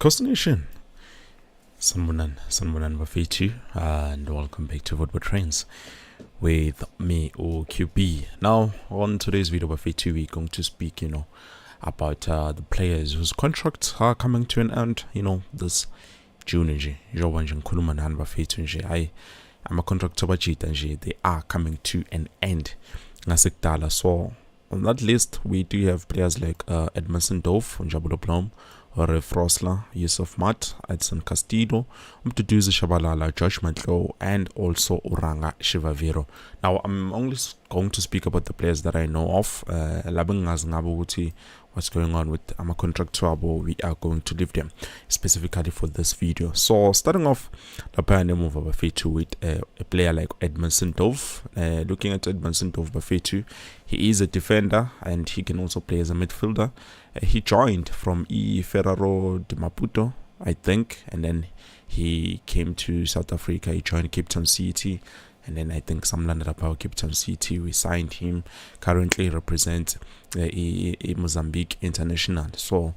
Coast Nation, Sanbunan Bafetu, and welcome back to Football Trends with me, OQB. Now, on today's video, Bafetu, we're going to speak, about the players whose contracts are coming to an end, this June. I'm a contractor, they are coming to an end. So, on that list, we do have players like Edson Dove, Njabulo Frosla, Yusuf Maart, Edson Castillo, Mduduzi Shabalala, Matlou, and also Ranga Chivaviro. Now, I'm only going to speak about the players that I know of. What's going on with our contract trouble, we are going to leave them specifically for this video. So starting off, the pioneer move of Bafetu with a player like Edson Dove. Looking at Edson Dove Bafetu, he is a defender and he can also play as a midfielder. He joined from Ferraro de Maputo, I think, and then he came to South Africa. He joined Cape Town City, and then I think some landed up our Cape Town City. We signed him. Currently represents a Mozambique international. So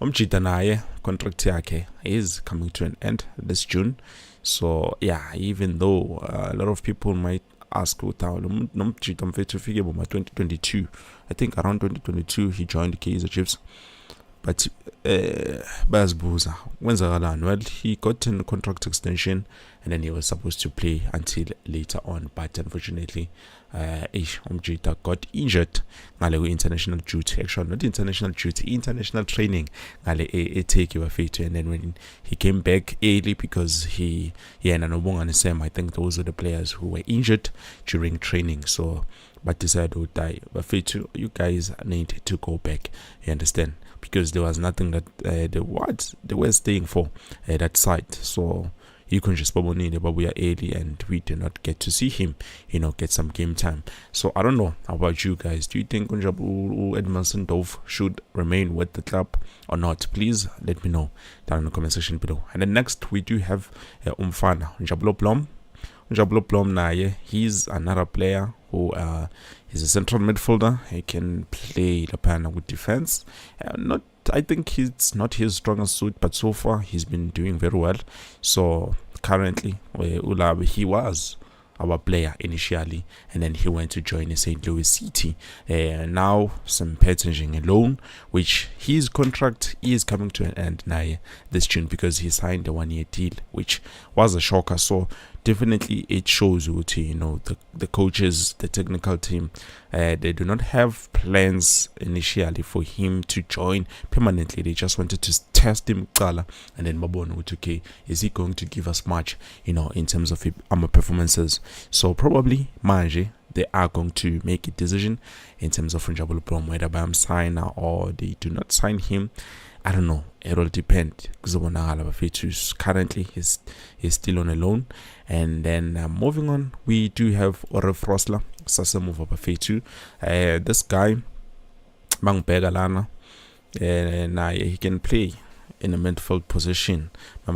naye contract yake is coming to an end this June. So yeah, even though a lot of people might ask 2022, I think around 2022 he joined Kaizer Chiefs. But Bazbuza, well, he got a contract extension and then he was supposed to play until later on. But unfortunately, Umjita got injured. International duty, actually not international duty, international training. Take your fate. And then when he came back early because he and I think those were the players who were injured during training. So, but decided to die. But you guys need to go back. You understand? Because there was nothing that they were staying for that side. So you can just probably need we are early and we did not get to see him, get some game time. So I don't know about you guys. Do you think Edson Dove should remain with the club or not? Please let me know down in the comment section below. And then next we do have Umfana Njabulo Blom naye. He's another player who is a central midfielder. He can play the pan with defense. I think it's not his strongest suit, but so far he's been doing very well. So currently, he was our player initially, and then he went to join St. Louis City. Now some packaging alone, which his contract is coming to an end now this June because he signed a 1-year deal, which was a shocker. So definitely it shows you, the coaches, the technical team, they do not have plans initially for him to join permanently. They just wanted to test him, and then Babon, okay, is he going to give us much, in terms of our performances? So probably Manje, they are going to make a decision in terms of Njabulo Blom, whether by him sign or they do not sign him. I don't know. It will depend. Currently, he's still on a loan. And then moving on, we do have Ore Frosla, Sasa move up this guy, Bang Begalana, and he can play in a midfield position. But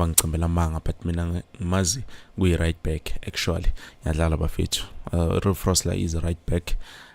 Mazi, we right back actually. Ore Frosla is a right back.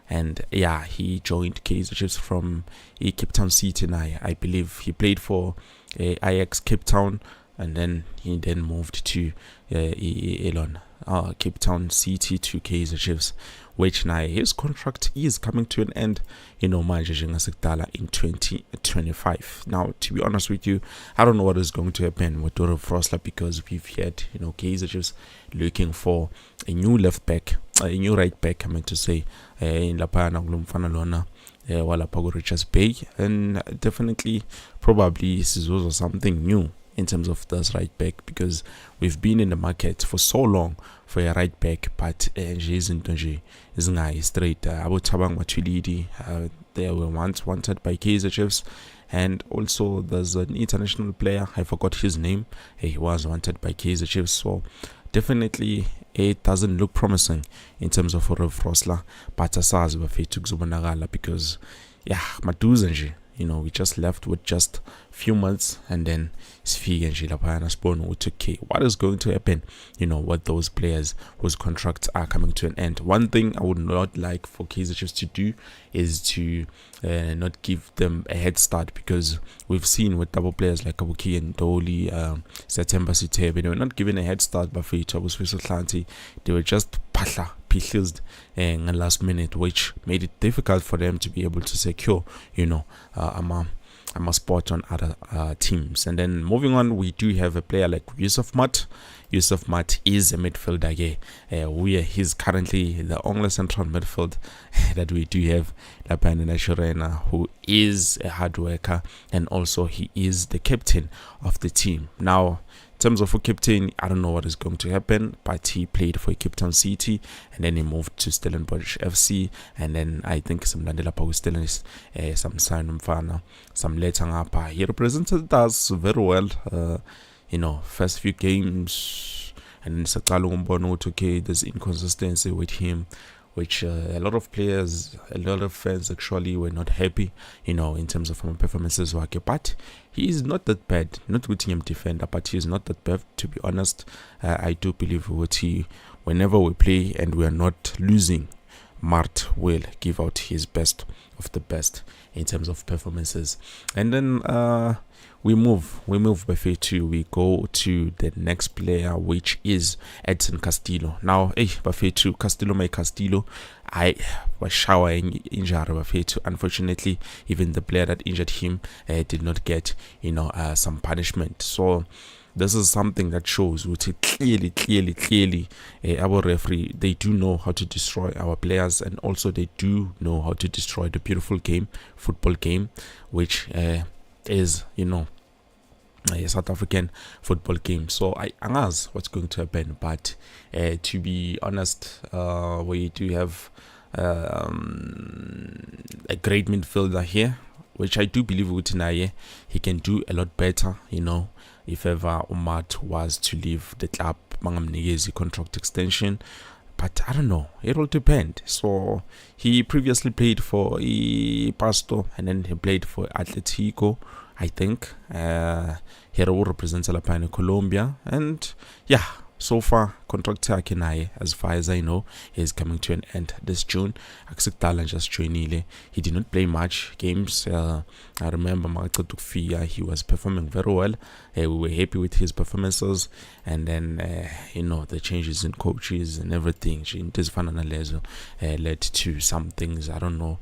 And yeah, he joined Kaizer Chiefs from Cape Town City. I believe he played for Ajax Cape Town, and then he moved to Cape Town City to Kaizer Chiefs, which now his contract is coming to an end, in 2025. Now, to be honest with you, I don't know what is going to happen with Ore Frosla because we've had, Kaizer Chiefs looking for a new left back, a new right back, I meant to say, in La Pana Glumfanalona, Wala Pago Richards Bay, and definitely, probably, this is also something new in terms of this right back because we've been in the market for so long for a right back, but isn't straight. About Tabang Matuidi, they were once wanted by Kaizer Chiefs, and also there's an international player, I forgot his name, he was wanted by Kaizer Chiefs. So definitely it doesn't look promising in terms of Ore Frosla, but asazi bafethu kuzobonakala because yeah, Mduduzi we just left with just few months, and then sifike nje laphayana sibone ukuthi okay, what is going to happen, with those players whose contracts are coming to an end. One thing I would not like for Kaizer Chiefs to do is to not give them a head start, because we've seen with double players like Kabuki and Doli, September Sitebe, they were not given a head start by Fito Atlantic. They were just pillaged in the last minute, which made it difficult for them to be able to secure, a spot on other teams. And then moving on, we do have a player like Yusuf Maart. Yusuf Maart is a midfielder. He's currently the only central midfield that we do have, who is a hard worker, and also he is the captain of the team. Now, in terms of a captain, I don't know what is going to happen, but he played for Cape Town City, and then he moved to Stellenbosch FC, and then I think some Landela Pagu some sign some later. He represented us very well, first few games, and then okay, there's inconsistency with him, which a lot of players, a lot of fans actually were not happy, in terms of performances. But he is not that bad, not with him defender, but he is not that bad, to be honest. I do believe whenever we play and we are not losing, Maart will give out his best of the best in terms of performances. And then we move by phase 2. We go to the next player, which is Edson Castillo. Now, by phase 2, Castillo, I was showering injury by phase 2. Unfortunately, even the player that injured him did not get, some punishment. So this is something that shows which clearly our referee, they do know how to destroy our players, and also they do know how to destroy the beautiful football game, which is a South African football game. So I ask what's going to happen, but to be honest, we do have a great midfielder here, which I do believe Utinaye, he can do a lot better, if ever Maart was to leave the club, mangamnikezi contract extension. But I don't know, it will depend. So he previously played for Pasto, and then he played for Atletico, I think. He represents in Colombia, and yeah, so far contract yakhe, as far as I know, is coming to an end this June. He did not play much games. I remember he was performing very well. We were happy with his performances, and then the changes in coaches and everything led to some things, I don't know,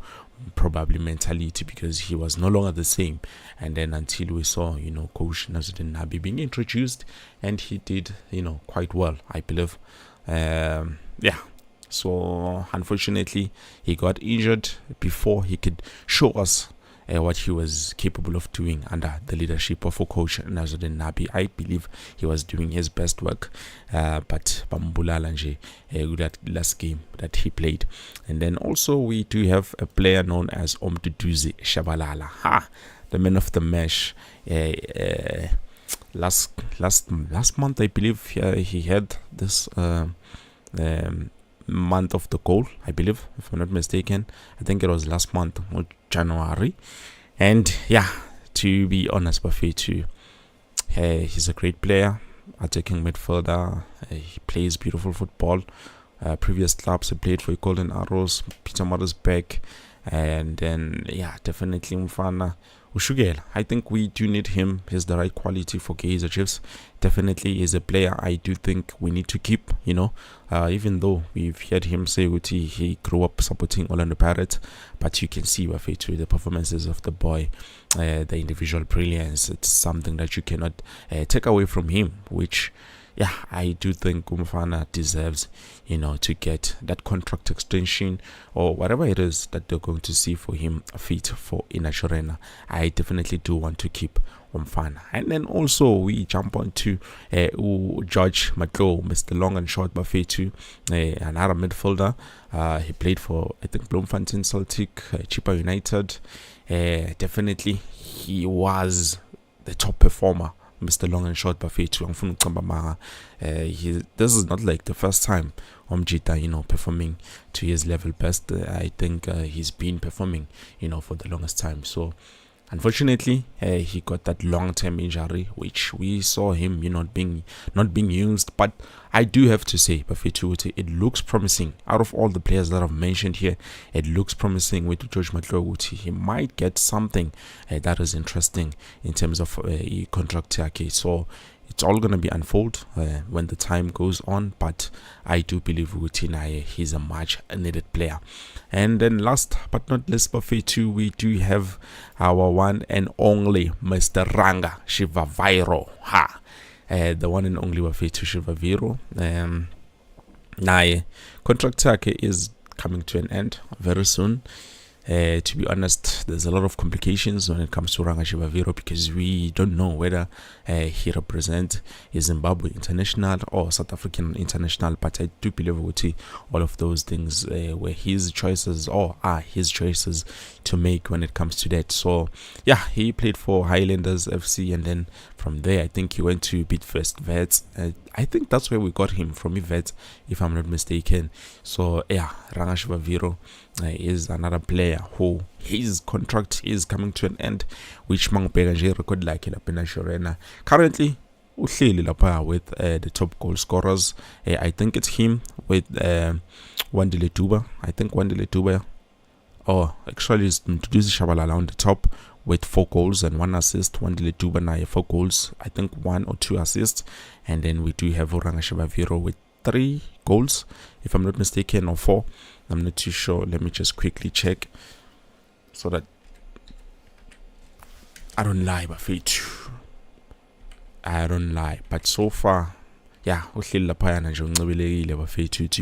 probably mentality, because he was no longer the same. And then until we saw Coach Nazuddin Nabi being introduced, and he did quite well, I believe. So unfortunately he got injured before he could show us what he was capable of doing under the leadership of Coach Nazuddin Nabi. I believe he was doing his best work, but bambulala nje that last game that he played. And then also we do have a player known as Mduduzi Shabalala, the man of the match. Last month, I believe, he had this month of the goal, I believe, if I'm not mistaken. I think it was last month, January. And yeah, to be honest, Buffet, he's a great player, attacking midfielder. He plays beautiful football. Previous clubs, he played for Golden Arrows, Peter Maritzburg, and then definitely Mfana Ushugela. I think we do need him. He's the right quality for Kaizer Chiefs. Definitely is a player I do think we need to keep, even though we've heard him say he grew up supporting Orlando Pirates, but you can see through the performances of the boy, the individual brilliance. It's something that you cannot take away from him, which I do think Umfana deserves, to get that contract extension or whatever it is that they're going to see for him fit for Inachorena. I definitely do want to keep Umfana. And then also we jump on to George Matlou, Mr. Long and Short Buffet, another midfielder. He played for, I think, Bloemfontein Celtic, Chippa United. Definitely he was the top performer, Mr. Long and Short Buffet. This is not like the first time Omjita, performing to his level best. I think he's been performing, for the longest time. So Unfortunately, he got that long-term injury, which we saw him, not being used. But I do have to say, Bafetu, it looks promising. Out of all the players that I've mentioned here, it looks promising with George Matlou. He might get something that is interesting in terms of contract. So it's all going to be unfold when the time goes on, but I do believe he's a much needed player. And then last but not least, Bafetu, we do have our one and only Mr. Ranga Chivaviro. The one and only Bafetu Chivaviro. Contract is coming to an end very soon. To be honest, there's a lot of complications when it comes to Ranga Chivaviro, because we don't know whether he represents Zimbabwe international or South African international. But I do believe all of those things were his choices, or are his choices to make when it comes to that. So yeah, he played for Highlanders FC, and then from there I think he went to Bidvest Vets. I think that's where we got him from, Vets, if I'm not mistaken. So yeah, Ranga Chivaviro is another player who his contract is coming to an end, which Mangpega nje record like lapha Shorena. Currently uhleli lapha with the top goal scorers. I think it's him with Wandile Duba. I think Wandile Duba, or actually it's Mduduzi Shabalala on the top with 4 goals and 1 assist. Wandile Duba na 4 goals, I think 1 or 2 assists. And then we do have Ranga Chivaviro with 3 goals, if I'm not mistaken, or 4. I'm not too sure. Let me just quickly check so that I don't lie, I don't lie. But so far, yeah, to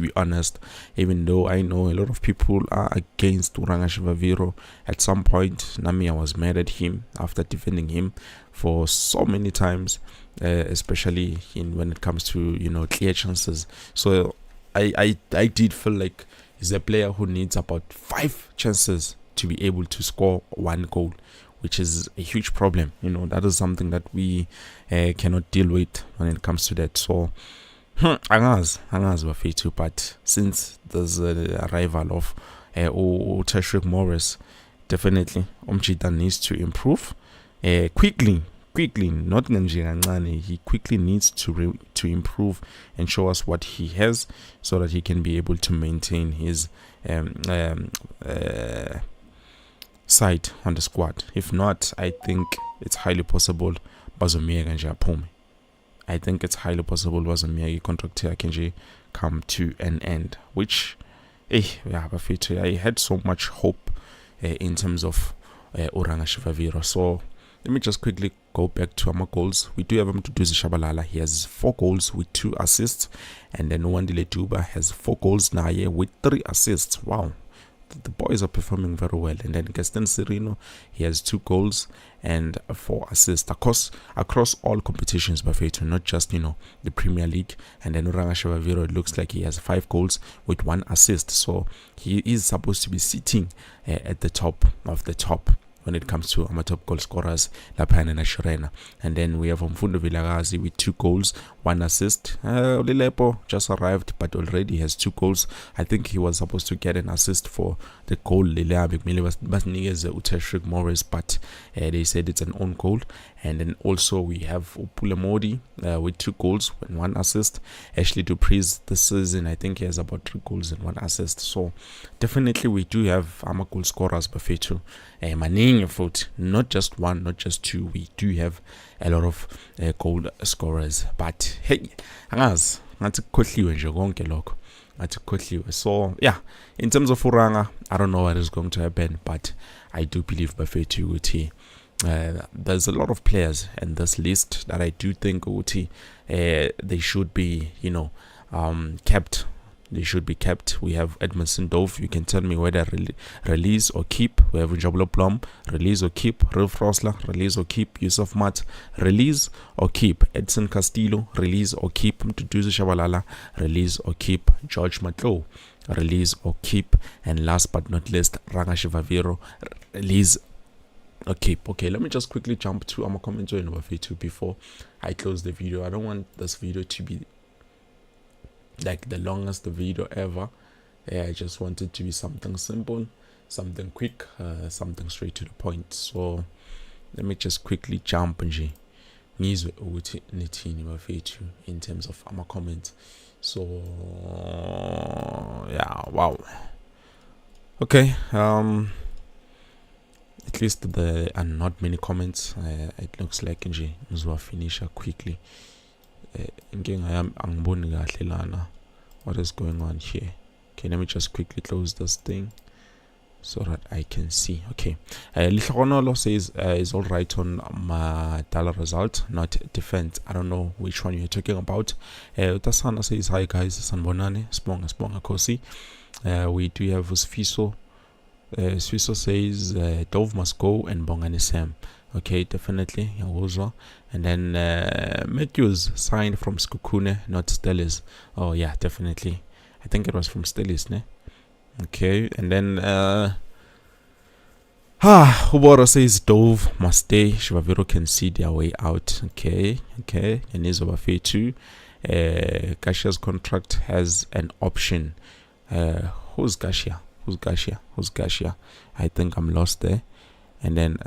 be honest, even though I know a lot of people are against Ranga Chivaviro. At some point, I was mad at him after defending him for so many times, especially when it comes to clear chances. So I did feel like he's a player who needs about 5 chances to be able to score 1 goal, which is a huge problem. That is something that we cannot deal with when it comes to that. So angazi bafethu, but since there's a arrival of Tashrik Morris, definitely Umchita needs to improve quickly, not nje kancane. He quickly needs to improve and show us what he has, so that he can be able to maintain his side on the squad. If not, I think it's highly possible bazomiyeka nje aphume. I think it's highly possible bazomiyeka contract yakhe nje come to an end, which bafethu, I had so much hope in terms of Ranga Chivaviro. So let me just quickly go back to our goals. We do have Mduduzi Shabalala. He has 4 goals with 2 assists. And then Wandile Duba has 4 goals now with 3 assists. Wow. The boys are performing very well. And then Gaston Serino, he has 2 goals and 4 assists across all competitions, Bafetu, not just the Premier League. And then Ranga Chivaviro, it looks like he has 5 goals with 1 assist. So he is supposed to be sitting at the top of the top when it comes to our top goal scorers, Lapana and Shorena. And then we have Mfundo Vilagazi with 2 goals, 1 assist. Lilepo just arrived, but already has 2 goals. I think he was supposed to get an assist for the goal Lilea Bigmili was Tashrik Morris, but they said it's an own goal. And then also we have Upulemodi with 2 goals and 1 assist. Ashley Dupree's this season, I think he has about 3 goals and 1 assist. So definitely we do have our goal scorers, Bafetu. Maning foot, not just 1, not just 2. We do have a lot of goal scorers. But hey, angazi ngathi khohliwe nje konke lokho. So yeah, in terms of Ranga, I don't know what is going to happen, but I do believe Bafetu there's a lot of players in this list that I do think they should be kept. They should be kept. We have Edmondson Dove. You can tell me whether release or keep. We have Njabulo Plum, release or keep. Real Frosler, release or keep. Yusuf Maart, release or keep. Edson Castillo, release or keep. Mduduzi Shabalala, release or keep. George Matlou, release or keep. And last but not least, Ranga Chivaviro, release or keep. Okay, let me just quickly jump to our comments on Bafetu before I close the video. I don't want this video to be like the longest video ever. I just want it to be something simple, something quick, something straight to the point. So let me just quickly jump nje ngizwe ukuthi nithini bafethu in terms of ama comments. So yeah, wow. Okay, at least there are not many comments. It looks like nje ngizwa finisher quickly. Inkinga yami angiboni kahle lana. What is going on here? Okay, let me just quickly close this thing so that I can see. Okay, Lihlonolo says is all right on Madala result, not defense. I don't know which one you're talking about. Utasana says hi guys, sanbonani, sponga kosi. We do have Sfiso. Sfiso says Dove must go and Bongani Sam. Okay, definitely. And then Matthews signed from Skukune, not Stellis. Oh yeah, definitely. I think it was from Stellis, ne? Okay, and then Uboro says Dove must stay. Chivaviro can see their way out. Okay. And is over fair too. Gashia's contract has an option. Who's Gashia? I think I'm lost there. And then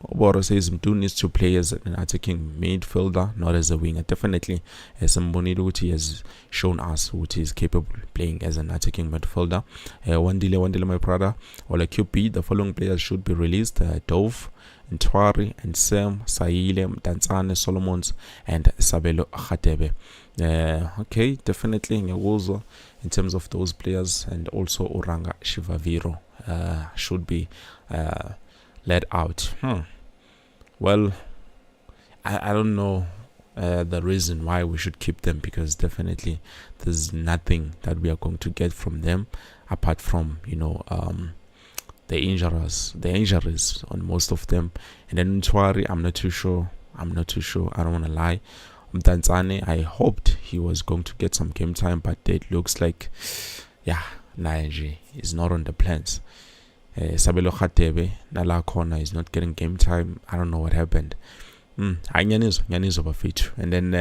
Oboro says Mdu needs to play as an attacking midfielder, not as a winger. Definitely, somebody who has shown us who is capable of playing as an attacking midfielder. Wandile, my brother. Or like QP, the following players should be released: Dove, Ntwari, and Sam, Saile, Mdantsane, Solomons, and Sabelo Khatebe. Okay, definitely in terms of those players, and also Ranga Chivaviro should be let out. Well, I don't know the reason why we should keep them, because definitely there's nothing that we are going to get from them apart from the injuries on most of them. And then Ntwari, I'm not too sure. I don't want to lie. Mdantsane, I hoped he was going to get some game time, but it looks like Naiji is not on the plans. Sabelo Khatebe Nala Corner is not getting game time. I don't know what happened. Nyanizo bafethu. And then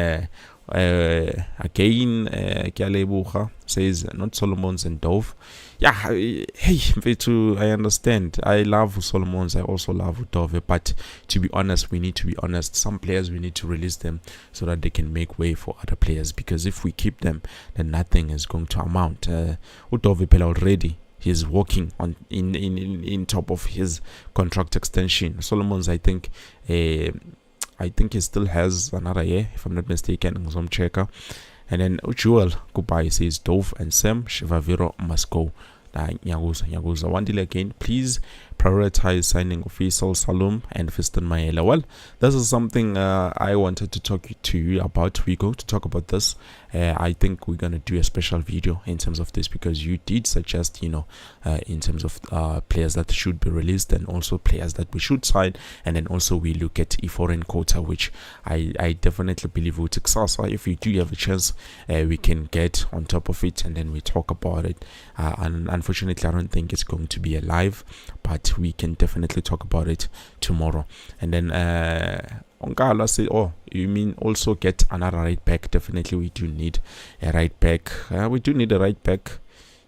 again Kyalebucha says not Solomons and Dove. Yeah, hey mfethu, I understand. I love Solomons, I also love Dove, but to be honest, we need to be honest. Some players we need to release them so that they can make way for other players, because if we keep them, then nothing is going to amount. Dove Pela already, he's working on in top of his contract extension. Solomons, I think he still has another year, if I'm not mistaken. Checker. And then Jewel goodbye says Dove and Sam Chivaviro must go. Nyaguza Wandile again, please prioritize signing of Faisal Salum and Fiston Maela. Well, this is something I wanted to talk to you about. We're going to talk about this. I think we're going to do a special video in terms of this, because you did suggest, in terms of players that should be released and also players that we should sign. And then also we look at foreign quota, which I definitely believe would success. If we do have a chance, we can get on top of it and then we talk about it. And unfortunately, I don't think it's going to be live, but we can definitely talk about it tomorrow. And then Onkala say, oh, you mean also get another right back? Definitely we do need a right back. We do need a right back,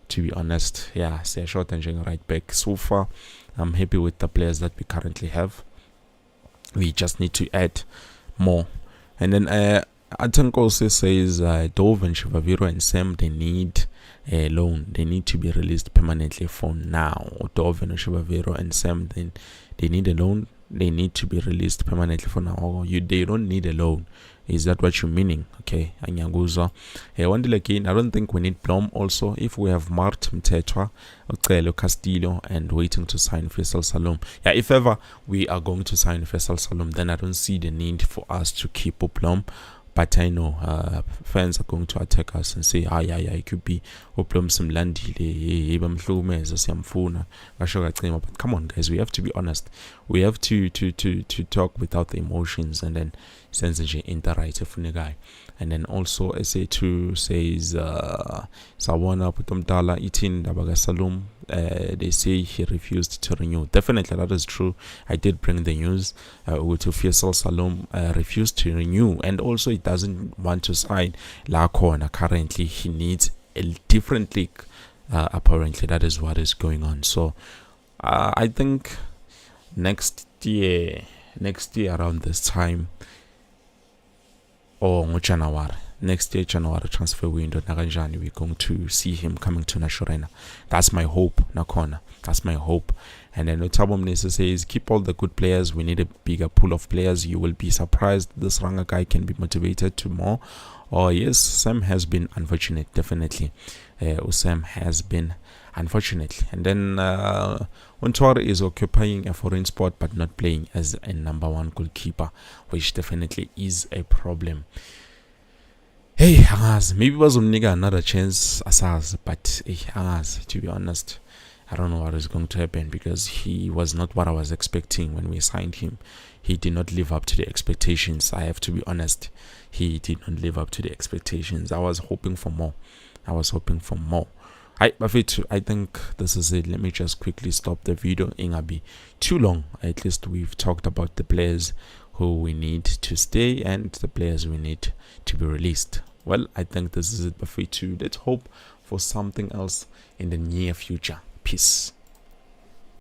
to be honest. Yeah, say a short and right back. So far, I'm happy with the players that we currently have. We just need to add more. And then Atanko also says Dove and Chivaviro and Sam, they need a loan. They need to be released permanently for now. Dove and Chivaviro and Sam, then they need a loan. They need to be released permanently for now. They don't need a loan. Is that what you're meaning? Okay, Anyaguza. One day again, I don't think we need Blom also. If we have Maart, Mtetwa, Castillo, and waiting to sign Faisal Salum. Yeah, if ever we are going to sign Faisal Salum, then I don't see the need for us to keep Blom. But I know fans are going to attack us and say, it could be Oplum Simlandile, but come on, guys, we have to be honest. We have to talk without the emotions and then sense in the right of the guy. And then also SA2 says Sawana Putumdala Itin Dabaga Salum. They say he refused to renew. Definitely, that is true. I did bring the news. Faisal Salum refused to renew, and also he doesn't want to sign La Corner. Currently, he needs a different league apparently that is what is going on. So I think next year around this time, or January next year, January transfer window, we're going to see him coming to Nashorena. That's my hope, Nakona. That's my hope. And then Thabo Mnisi says, keep all the good players. We need a bigger pool of players. You will be surprised this Ranga guy can be motivated to more. Oh yes, Sam has been unfortunate, definitely. Sam has been unfortunately. And then Ontwar is occupying a foreign spot but not playing as a number one goalkeeper, which definitely is a problem. Hey, Angaz, maybe bazomnika another chance, Asaz, but hey, Angaz, to be honest, I don't know what is going to happen, because he was not what I was expecting when we signed him. He did not live up to the expectations. I have to be honest. He did not live up to the expectations. I was hoping for more. I think this is it. Let me just quickly stop the video. It ain't be too long. At least we've talked about the players who we need to stay and the players we need to be released. Well, I think this is it. Let's hope for something else in the near future. Peace.